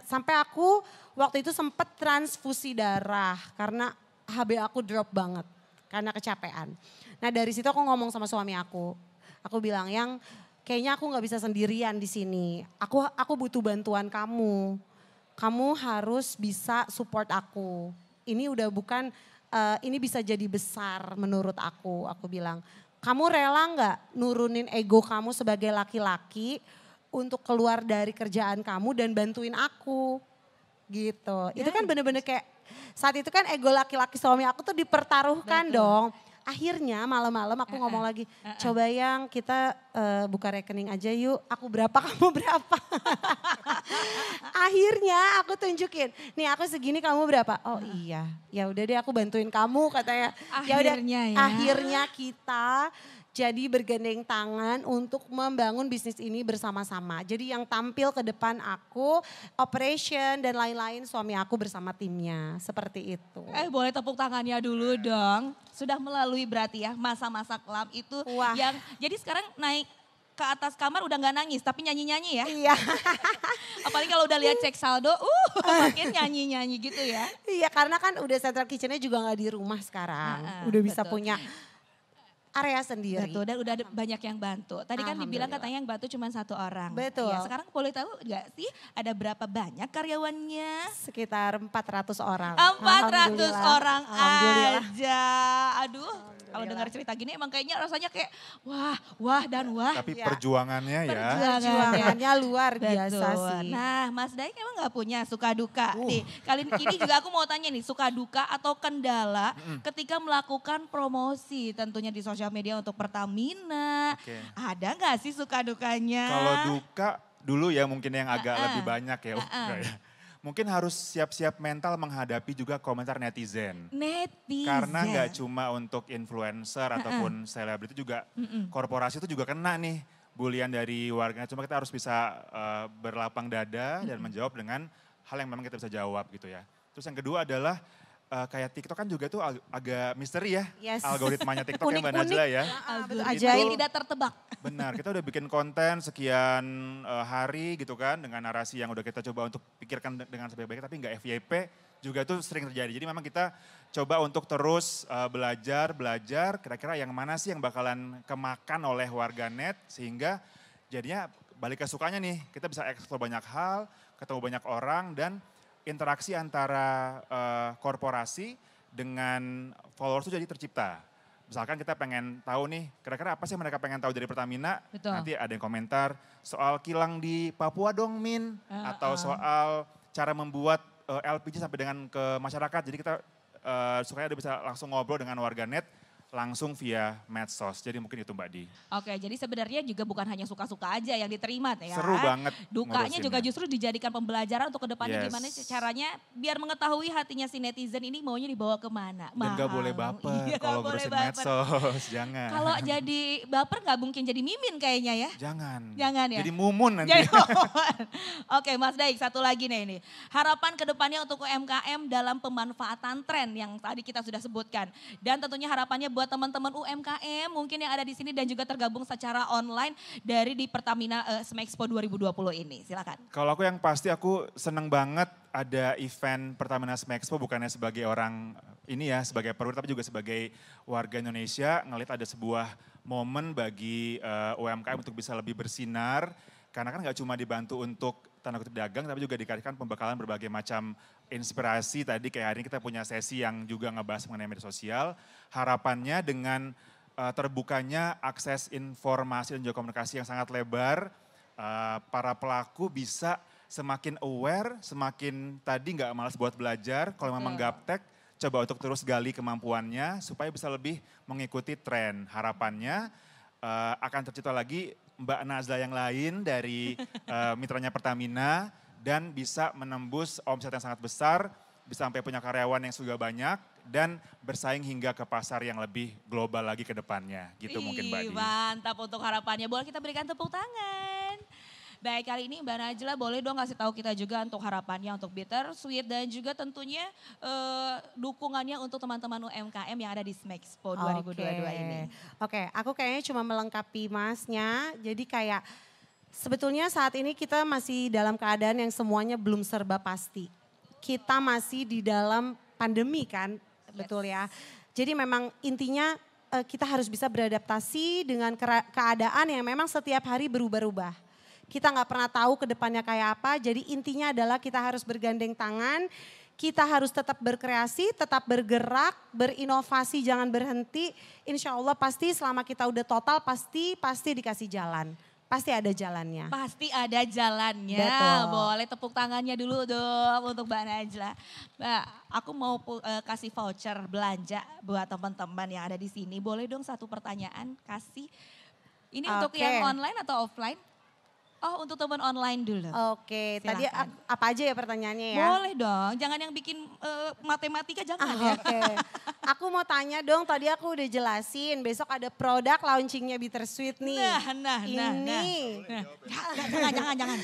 sampai aku waktu itu sempet transfusi darah karena HB aku drop banget karena kecapean. Nah dari situ aku ngomong sama suami aku bilang yang kayaknya aku nggak bisa sendirian di sini. Aku butuh bantuan kamu. Kamu harus bisa support aku. Ini udah bukan ini bisa jadi besar menurut aku bilang. Kamu rela nggak nurunin ego kamu sebagai laki-laki untuk keluar dari kerjaan kamu dan bantuin aku gitu. Itu kan bener-bener kayak saat itu kan ego laki-laki suami aku tuh dipertaruhkan dong. Akhirnya malam-malam aku ngomong lagi, coba yang kita buka rekening aja yuk, aku berapa kamu berapa. Akhirnya aku tunjukin, nih aku segini kamu berapa. Oh iya, ya udah deh aku bantuin kamu katanya. Akhirnya kita jadi bergandeng tangan untuk membangun bisnis ini bersama-sama. Jadi yang tampil ke depan aku, operation dan lain-lain suami aku bersama timnya. Seperti itu. Boleh tepuk tangannya dulu dong. Sudah melalui berarti ya masa-masa kelam itu. Wah. Yang jadi sekarang naik ke atas kamar udah gak nangis tapi nyanyi-nyanyi ya. Iya. Apalagi kalau udah lihat cek saldo, makin nyanyi-nyanyi gitu ya. Iya karena kan udah central kitchennya juga gak di rumah sekarang. Udah bisa punya area sendiri. Betul, dan udah ada banyak yang bantu. Tadi kan dibilang katanya yang bantu cuma 1 orang. Betul. Ya, sekarang boleh tahu nggak sih ada berapa banyak karyawannya? Sekitar 400 orang. 400 orang aja. Aduh, kalau dengar cerita gini emang kayaknya rasanya kayak wah dan wah. Tapi perjuangannya ya. Perjuangannya luar biasa sih. Nah Mas Daik emang gak punya suka duka? Nih, kali ini juga aku mau tanya nih, suka duka atau kendala ketika melakukan promosi tentunya di sosial media untuk Pertamina. Ada gak sih suka dukanya? Kalau duka dulu ya mungkin yang agak lebih banyak ya. Mungkin harus siap-siap mental menghadapi juga komentar netizen. Karena nggak cuma untuk influencer ataupun selebriti juga korporasi itu juga kena nih bulian dari warganya. Cuma kita harus bisa berlapang dada dan menjawab dengan hal yang memang kita bisa jawab gitu ya. Terus yang kedua adalah kayak TikTok kan juga tuh agak misteri ya. Yes. Algoritmanya TikTok ya Mbak Unik-unik. Najla ya. Betul, Itu ajaib. tidak tertebak. Benar, kita udah bikin konten sekian hari gitu kan dengan narasi yang udah kita coba untuk pikirkan dengan sebaik-baiknya tapi nggak FYP juga tuh sering terjadi. Jadi memang kita coba untuk terus belajar kira-kira yang mana sih yang bakalan kemakan oleh warganet sehingga jadinya balik ke sukanya nih. Kita bisa eksplor banyak hal, ketemu banyak orang dan interaksi antara korporasi dengan followers itu jadi tercipta. Misalkan kita pengen tahu nih, kira-kira apa sih mereka pengen tahu dari Pertamina? Betul. Nanti ada yang komentar soal kilang di Papua dong Min, atau soal cara membuat LPG sampai dengan ke masyarakat. Jadi kita supaya udah bisa langsung ngobrol dengan warganet langsung via medsos. Jadi mungkin itu Mbak Di. Oke, jadi sebenarnya juga bukan hanya suka-suka aja yang diterima ya. Seru banget Dukanya ngurusinnya. juga justru dijadikan pembelajaran untuk kedepannya gimana sih caranya biar mengetahui hatinya si netizen ini maunya dibawa kemana. Dan gak boleh baper Iya, kalau nggak boleh ngurusin baper. medsos, jangan. Kalau jadi baper nggak mungkin jadi mimin kayaknya ya. Jangan. Jangan ya? Jadi mumun nanti. Jadi Oke Mas Daik, satu lagi nih ini. Harapan kedepannya untuk UMKM dalam pemanfaatan tren yang tadi kita sudah sebutkan. Dan tentunya harapannya buat teman-teman UMKM mungkin yang ada di sini dan juga tergabung secara online dari di Pertamina Smexpo 2020 ini. Silakan. Kalau aku yang pasti aku seneng banget ada event Pertamina Smexpo bukannya sebagai orang ini ya, sebagai perwira tapi juga sebagai warga Indonesia ngelihat ada sebuah momen bagi UMKM untuk bisa lebih bersinar. Karena kan nggak cuma dibantu untuk tanda kutip dagang tapi juga dikasihkan pembekalan berbagai macam inspirasi. Tadi kayak hari ini kita punya sesi yang juga ngebahas mengenai media sosial. Harapannya dengan terbukanya akses informasi dan juga komunikasi yang sangat lebar, para pelaku bisa semakin aware, semakin tadi nggak malas buat belajar. Kalau memang gaptek, coba untuk terus gali kemampuannya supaya bisa lebih mengikuti tren. Harapannya akan tercipta lagi Mbak Nazla yang lain dari mitranya Pertamina dan bisa menembus omset yang sangat besar, bisa sampai punya karyawan yang juga banyak dan bersaing hingga ke pasar yang lebih global lagi ke depannya. Gitu mungkin Mbak Di. Mantap untuk harapannya. Boleh kita berikan tepuk tangan. Baik, kali ini Mbak Najla boleh dong kasih tahu kita juga untuk harapannya untuk Bittersweet dan juga tentunya dukungannya untuk teman-teman UMKM yang ada di Smexpo 2022 ini. Oke, aku kayaknya cuma melengkapi Masnya. Jadi kayak sebetulnya saat ini kita masih dalam keadaan yang semuanya belum serba pasti. Kita masih di dalam pandemi kan, betul ya. Jadi memang intinya kita harus bisa beradaptasi dengan keadaan yang memang setiap hari berubah-ubah. Kita nggak pernah tahu ke depannya kayak apa, jadi intinya adalah kita harus bergandeng tangan, kita harus tetap berkreasi, tetap bergerak, berinovasi, jangan berhenti. Insya Allah pasti selama kita udah total pasti dikasih jalan. Pasti ada jalannya. Pasti ada jalannya. Betul. Boleh tepuk tangannya dulu dong untuk Mbak Najla. Mbak, aku mau kasih voucher belanja buat teman-teman yang ada di sini. Boleh dong satu pertanyaan kasih. Ini untuk yang online atau offline? Oh, untuk teman online dulu. Oke, Silakan. tadi apa aja ya pertanyaannya ya? Boleh dong, jangan yang bikin matematika jangan ya. Oke, aku mau tanya dong, tadi aku udah jelasin besok ada produk launchingnya Bittersweet nih. Ini. Jangan.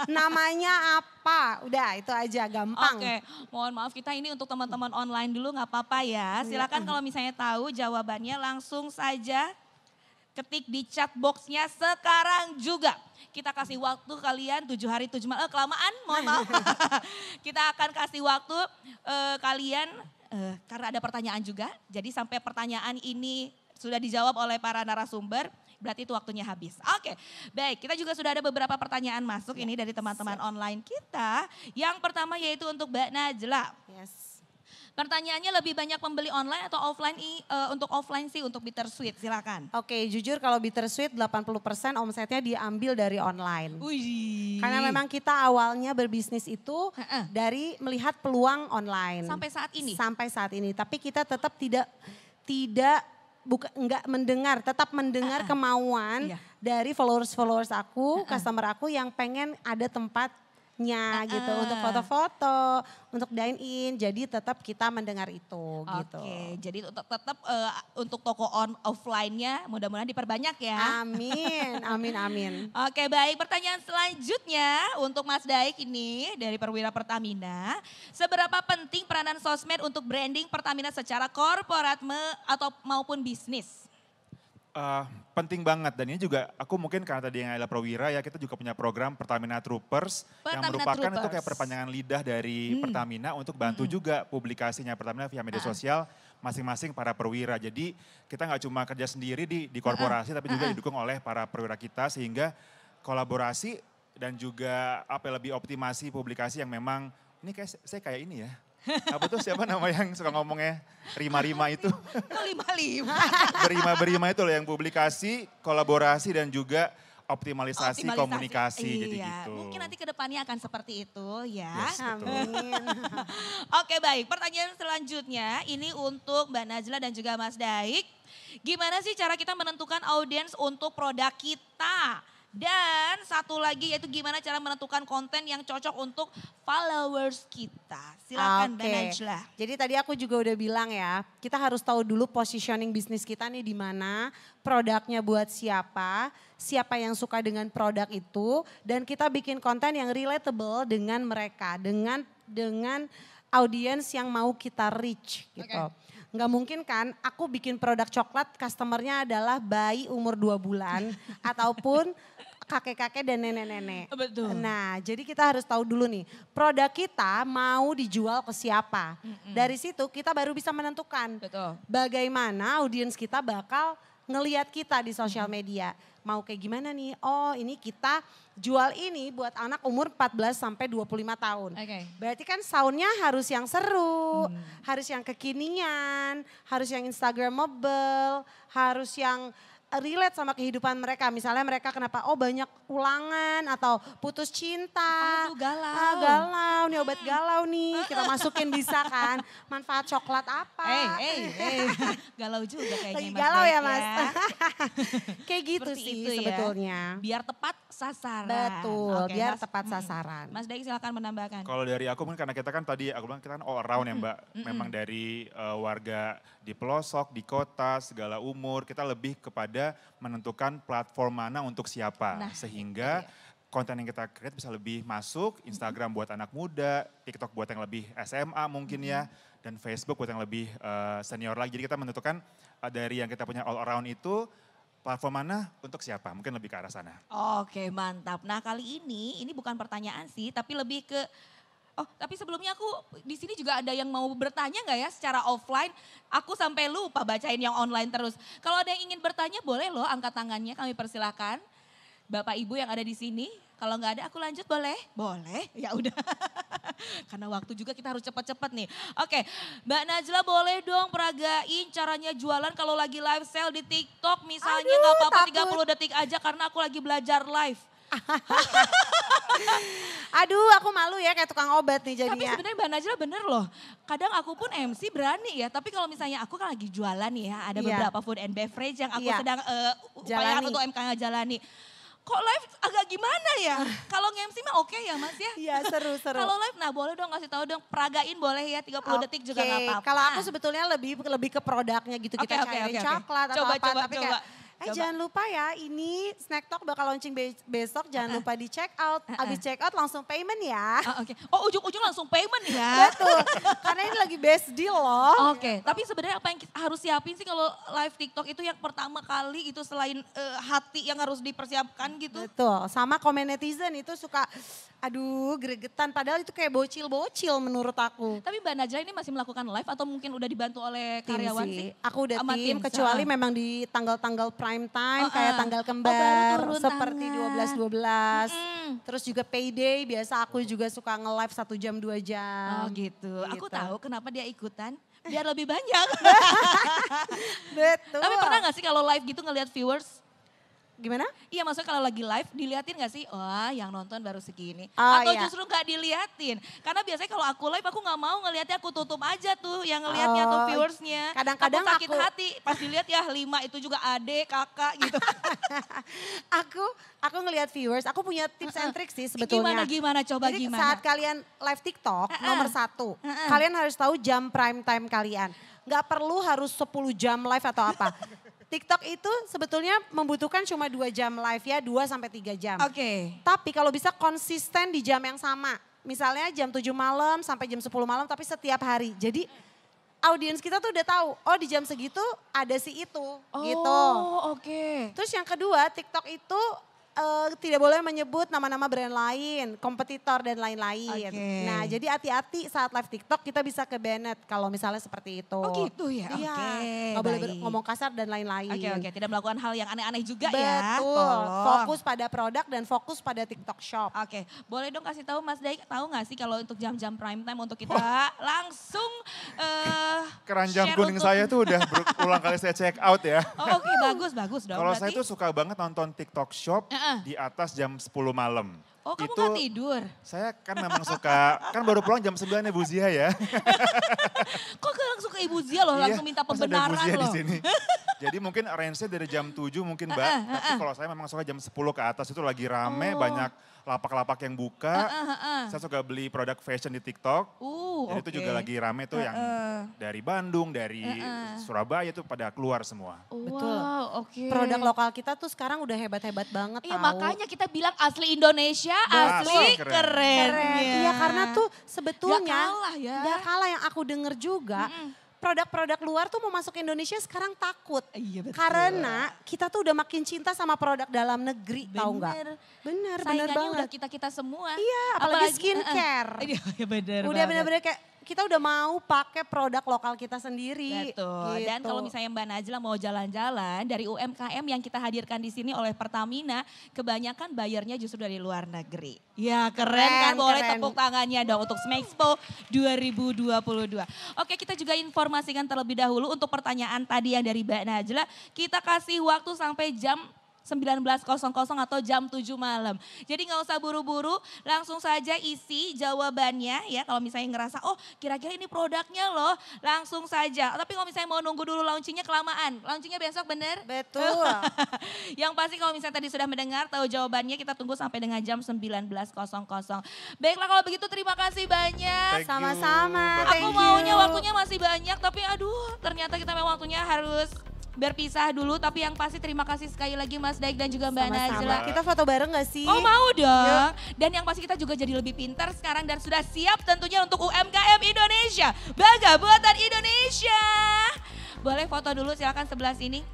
Namanya apa? Udah itu aja gampang. Oke, mohon maaf kita ini untuk teman-teman online dulu nggak apa-apa ya. Silakan kalau misalnya tahu jawabannya langsung saja ketik di chat boxnya sekarang juga. Kita kasih waktu kalian 7 hari 7 malam, kelamaan mohon maaf. Kita akan kasih waktu kalian karena ada pertanyaan juga. Jadi sampai pertanyaan ini sudah dijawab oleh para narasumber, berarti itu waktunya habis. Oke, baik kita juga sudah ada beberapa pertanyaan masuk ini dari teman-teman online kita. Yang pertama yaitu untuk Mbak Najla. Yes. Pertanyaannya lebih banyak pembeli online atau offline untuk offline sih untuk Bittersweet, silakan. Oke, jujur kalau Bittersweet 80% omsetnya diambil dari online. Wih. Karena memang kita awalnya berbisnis itu dari melihat peluang online. Sampai saat ini? Sampai saat ini, tapi kita tetap enggak mendengar, tetap mendengar kemauan dari followers aku, customer aku yang pengen ada tempatnya gitu untuk foto-foto, untuk dine in. Jadi tetap kita mendengar itu gitu. Oke, jadi tetap untuk toko offline-nya mudah-mudahan diperbanyak ya. Amin. Oke, baik. Pertanyaan selanjutnya untuk Mas Daik ini dari Perwira Pertamina. Seberapa penting peranan sosmed untuk branding Pertamina secara korporat atau maupun bisnis? Penting banget dan ini juga aku mungkin karena tadi yang adalah Perwira ya kita juga punya program Pertamina Troopers yang merupakan itu kayak perpanjangan lidah dari Pertamina untuk bantu juga publikasinya Pertamina via media sosial masing-masing para perwira. Jadi kita nggak cuma kerja sendiri di korporasi tapi juga didukung oleh para perwira kita sehingga kolaborasi dan juga lebih optimasi publikasi yang memang ini kayak saya kayak ini ya. Apa tuh siapa nama yang suka ngomongnya rima-rima itu? Lima-lima. Berima-berima itu loh yang publikasi, kolaborasi dan juga optimalisasi. Komunikasi iya. jadi gitu. Mungkin nanti ke depannya akan seperti itu ya. Yes, Amin. Oke baik, pertanyaan selanjutnya ini untuk Mbak Najla dan juga Mas Daik. Gimana sih cara kita menentukan audiens untuk produk kita? Dan satu lagi yaitu gimana cara menentukan konten yang cocok untuk followers kita. Silakan Mbak Najla. Jadi tadi aku juga udah bilang ya, kita harus tahu dulu positioning bisnis kita nih di mana, produknya buat siapa, siapa yang suka dengan produk itu, dan kita bikin konten yang relatable dengan mereka, dengan audiens yang mau kita reach gitu. Nggak mungkin kan aku bikin produk coklat customernya adalah bayi umur 2 bulan ataupun kakek-kakek dan nenek-nenek. Betul. Nah jadi kita harus tahu dulu nih produk kita mau dijual ke siapa. Dari situ kita baru bisa menentukan bagaimana audiens kita bakal ngelihat kita di sosial media. Mau kayak gimana nih? Oh ini kita jual ini buat anak umur 14 sampai 25 tahun. Berarti kan soundnya harus yang seru, harus yang kekinian, harus yang Instagramable, harus yang relate sama kehidupan mereka. Misalnya mereka kenapa, oh banyak ulangan atau putus cinta. Aduh galau. Galau, nih obat galau nih. Kita masukin bisa kan. Manfaat coklat apa. Galau juga kayaknya Mas. Galau ya Mas. Ya. Kayak gitu seperti sih itu ya. Sebetulnya. Biar tepat sasaran. Betul, biar tepat sasaran. Mas Daik silakan menambahkan. Kalau dari aku mungkin karena kita kan tadi aku bilang kita kan all around ya Mbak. Memang dari warga di pelosok, di kota, segala umur. Kita lebih kepada menentukan platform mana untuk siapa. Sehingga konten yang kita create bisa lebih masuk. Instagram buat anak muda, TikTok buat yang lebih SMA mungkin ya. Dan Facebook buat yang lebih senior lagi. Jadi kita menentukan dari yang kita punya all around itu platform mana untuk siapa, mungkin lebih ke arah sana. Oke mantap. Nah kali ini bukan pertanyaan sih, tapi lebih ke, tapi sebelumnya aku di sini juga ada yang mau bertanya nggak ya secara offline? Aku sampai lupa bacain yang online terus. Kalau ada yang ingin bertanya boleh loh angkat tangannya, kami persilakan. Bapak Ibu yang ada di sini, kalau nggak ada aku lanjut boleh? Boleh, ya udah. Karena waktu juga kita harus cepat-cepat nih. Oke, Mbak Najla boleh dong peragain caranya jualan kalau lagi live sale di TikTok. Misalnya nggak apa-apa 30 detik aja karena aku lagi belajar live. Aduh aku malu ya kayak tukang obat nih jadinya. Tapi sebenarnya Mbak Najla bener loh. Kadang aku pun MC berani ya. Tapi kalau misalnya aku kan lagi jualan nih ya. Ada beberapa food and beverage yang aku sedang upayakan untuk MK jalani. Kok live agak gimana ya? Kalau nge-MC mah oke ya Mas ya? Iya seru-seru. Kalau live nah boleh dong kasih tahu dong, peragain boleh ya 30 detik juga gak apa-apa. Kalau aku sebetulnya lebih ke produknya gitu, kita cairin coklat atau apa. Tapi kayak jangan lupa ya ini Snack Talk bakal launching besok, jangan lupa di check out. Abis check out langsung payment ya. Oh ujung-ujung langsung payment ya? Betul, karena ini lagi best deal loh. Tapi sebenarnya apa yang harus siapin sih kalau live TikTok itu yang pertama kali itu selain hati yang harus dipersiapkan gitu? Betul, sama komen netizen itu suka aduh gregetan padahal itu kayak bocil-bocil menurut aku. Tapi Mbak Najla ini masih melakukan live atau mungkin udah dibantu oleh karyawan sih? Aku udah tim, kecuali memang di tanggal-tanggal prime time kayak tanggal kembar seperti 12-12. Terus juga payday biasa aku juga suka nge-live 1 jam 2 jam. Oh gitu. Aku tahu kenapa dia ikutan. Biar lebih banyak. Betul. Tapi pernah gak sih kalau live gitu ngelihat viewers? Gimana? Iya maksudnya kalau lagi live diliatin gak sih? Wah yang nonton baru segini. Oh, atau iya. justru gak diliatin. Karena biasanya kalau aku live aku gak mau ngeliatnya, aku tutup aja tuh yang ngeliatnya tuh viewersnya. Kadang-kadang aku sakit hati pas dilihat ya 5 itu juga adek, kakak gitu. aku ngelihat viewers, aku punya tips and tricks sih sebetulnya. Gimana coba Jadi gimana? saat kalian live TikTok nomor 1, kalian harus tahu jam prime time kalian. Gak perlu harus 10 jam live atau apa. TikTok itu sebetulnya membutuhkan cuma 2 jam live ya, 2 sampai 3 jam. Oke. Tapi kalau bisa konsisten di jam yang sama. Misalnya jam 7 malam sampai jam 10 malam tapi setiap hari. Jadi audiens kita tuh udah tahu, oh di jam segitu ada si itu gitu. Oh oke. Terus yang kedua TikTok itu tidak boleh menyebut nama-nama brand lain, kompetitor dan lain-lain. Oke. Nah jadi hati-hati saat live TikTok kita bisa ke banned kalau misalnya seperti itu. Oh gitu ya? Iya, Oke, nggak boleh baik. ngomong kasar dan lain-lain. Oke, tidak melakukan hal yang aneh-aneh juga ya. Betul, Tolong. fokus pada produk dan fokus pada TikTok Shop. Oke, boleh dong kasih tahu Mas Daik, tahu nggak sih kalau untuk jam-jam prime time untuk kita langsung Keranjang share kuning untuk- saya tuh udah berulang kali saya check out ya. Oh, oke, bagus dong. Kalau saya Berarti- tuh suka banget nonton TikTok Shop di atas jam 10 malam. Oh kamu Itu nggak tidur? saya kan memang suka, kan baru pulang jam 9 ya Bu Zia ya. Kok langsung ke Ibu Zia loh, langsung minta pas ada Bu pembenaran Zia loh. di sini. Jadi mungkin range-nya dari jam 7 mungkin Mbak. Tapi kalau saya memang suka jam 10 ke atas itu lagi rame, banyak lapak-lapak yang buka. Saya suka beli produk fashion di TikTok. Jadi itu oke. juga lagi rame tuh yang dari Bandung, dari Surabaya tuh pada keluar semua. Betul. Wow, oke. Produk lokal kita tuh sekarang udah hebat-hebat banget Iya tahu. makanya kita bilang asli Indonesia, asli Asli keren. keren. Iya karena tuh sebetulnya Nggak kalah ya. nggak kalah yang aku denger juga. Produk-produk luar tuh mau masuk Indonesia sekarang takut. Iya betul. Karena kita tuh udah makin cinta sama produk dalam negeri, tahu nggak? Bener. Bener Saingannya banget. udah kita-kita semua. Iya, apalagi skincare. Iya bener Udah banget. bener-bener kayak kita udah mau pakai produk lokal kita sendiri. Betul. Dan gitu. kalau misalnya Mbak Najla mau jalan-jalan dari UMKM yang kita hadirkan di sini oleh Pertamina, kebanyakan bayarnya justru dari luar negeri. Ya keren kan, boleh keren. tepuk tangannya dong untuk Smexpo 2022. Oke kita juga informasikan terlebih dahulu untuk pertanyaan tadi yang dari Mbak Najla, kita kasih waktu sampai jam 19.00 atau jam 7 malam. Jadi nggak usah buru-buru, langsung saja isi jawabannya ya. Kalau misalnya ngerasa, oh kira-kira ini produknya loh, langsung saja. Tapi kalau misalnya mau nunggu dulu launchingnya kelamaan, launchingnya besok bener? Betul. Yang pasti kalau misalnya tadi sudah mendengar, tahu jawabannya, kita tunggu sampai dengan jam 19.00. Baiklah kalau begitu terima kasih banyak. Thank you, Sama-sama. Mbak. Aku maunya waktunya masih banyak, tapi aduh ternyata kita memang waktunya harus berpisah dulu. Tapi yang pasti terima kasih sekali lagi Mas Daik dan juga Mbak Sama-sama. Najla. Kita foto bareng gak sih? Oh mau dong. Dan yang pasti kita juga jadi lebih pintar sekarang dan sudah siap tentunya untuk UMKM Indonesia. Bangga buatan Indonesia. Boleh foto dulu silakan sebelah sini.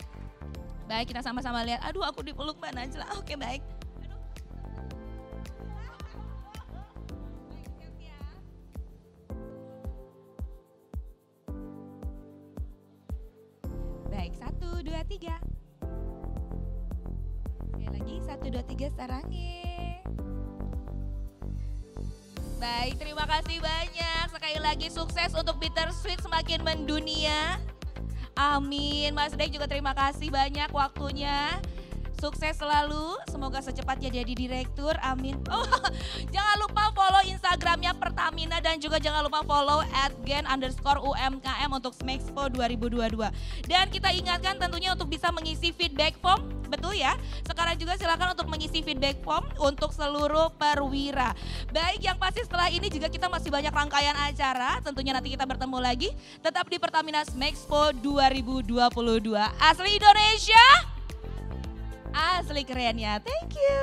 Baik kita sama-sama lihat. Aduh aku dipeluk Mbak Najla. Oke baik. Baik, 1, 2, 3. Sekali lagi, 1, 2, 3, sarangi. Baik, terima kasih banyak. Sekali lagi sukses untuk Bittersweet semakin mendunia. Amin. Mas Daik juga terima kasih banyak waktunya. Sukses selalu, semoga secepatnya jadi direktur, amin. Oh, jangan lupa follow Instagramnya Pertamina dan juga jangan lupa follow @gen_UMKM untuk Smexpo 2022. Dan kita ingatkan tentunya untuk bisa mengisi feedback form, betul ya? Sekarang juga silakan untuk mengisi feedback form untuk seluruh perwira. Baik, yang pasti setelah ini juga kita masih banyak rangkaian acara, tentunya nanti kita bertemu lagi. Tetap di Pertamina Smexpo 2022. Asli Indonesia. Asli kerennya, thank you.